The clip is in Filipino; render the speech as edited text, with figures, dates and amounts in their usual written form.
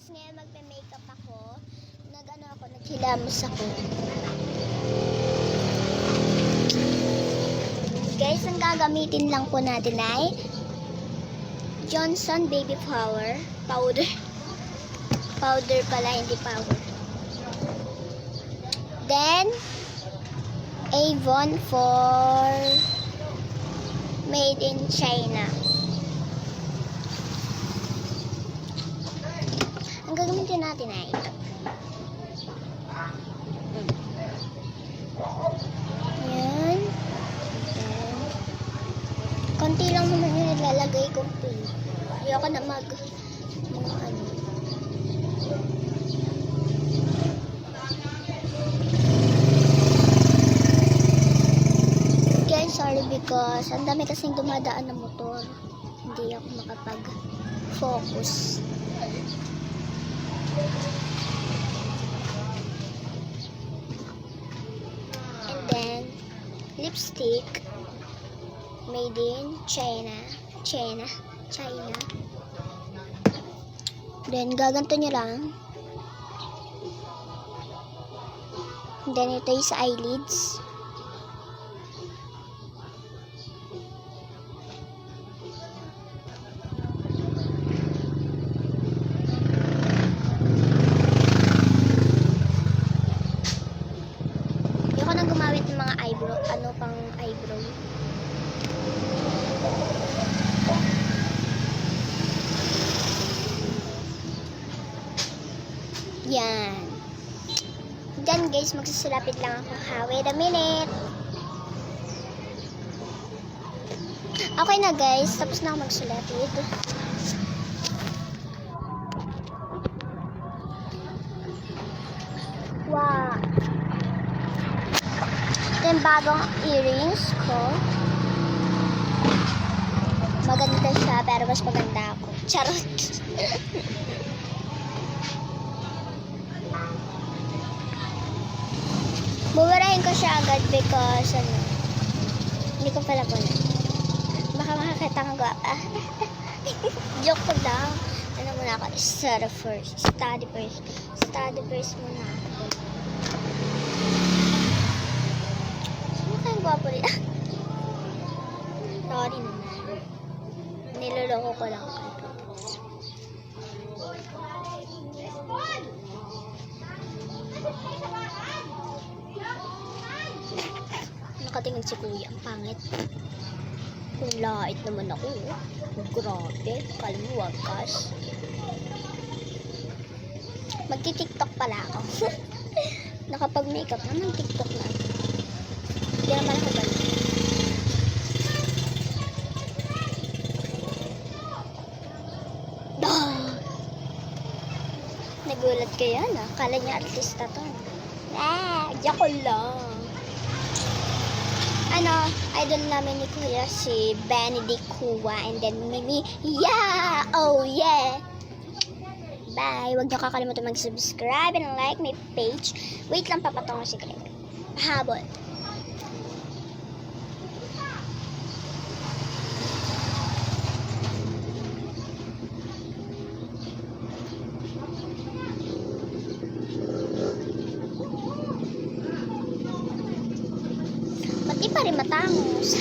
guys, ngayon magme-makeup ako. Naghilamos ako. Guys, ang gagamitin lang po natin ay Johnson Baby Powder. Powder pala, hindi powder. Then, Avon for made in China. Ang gagamitin natin ay ito. Yan. Konti lang naman yung nilalagay ko. Ayoko na mga ano. Guys, sorry because ang dami kasing dumadaan ng motor. Hindi ako makapag-focus. And then, lipstick made in China. Then, gaganto nyo lang. And then, ito yung sa eyelids. Ayoko nang gumamit ng mga eyebrow. Ano pang eyebrow? Yan. Then guys, magsusulapit lang ako ha. Wait a minute. Okay na guys, tapos na ako magsulapit. Wow. Then bagong earrings ko. Maganda siya, pero mas maganda ako. Charot. Buburahin ko siya agad because hindi ko pala pala. Baka makakita ng gwapa. Joke ko lang. Ano muna ako? Study first muna ako. Sino kayong gwapo rin? Sorry naman. Niloloko ko lang kayo. Nakatingin si kuya, ang pangit. Kung lait naman ako. Grabe, kalmuwagas. Magti-tiktok pala ako. Nakapag-makeup naman, tiktok na. Hindi naman ako balik. Nagulat kayo na. Kala niya artista to. Joke lang. Idol namin ni Kuya si Benedict Hua and then Mimi. Yeah! Oh yeah! Bye! Huwag niyo kakalimutan mag-subscribe and like my page. Wait lang, papatungo si Greg. Habol. Di pa rin matangos.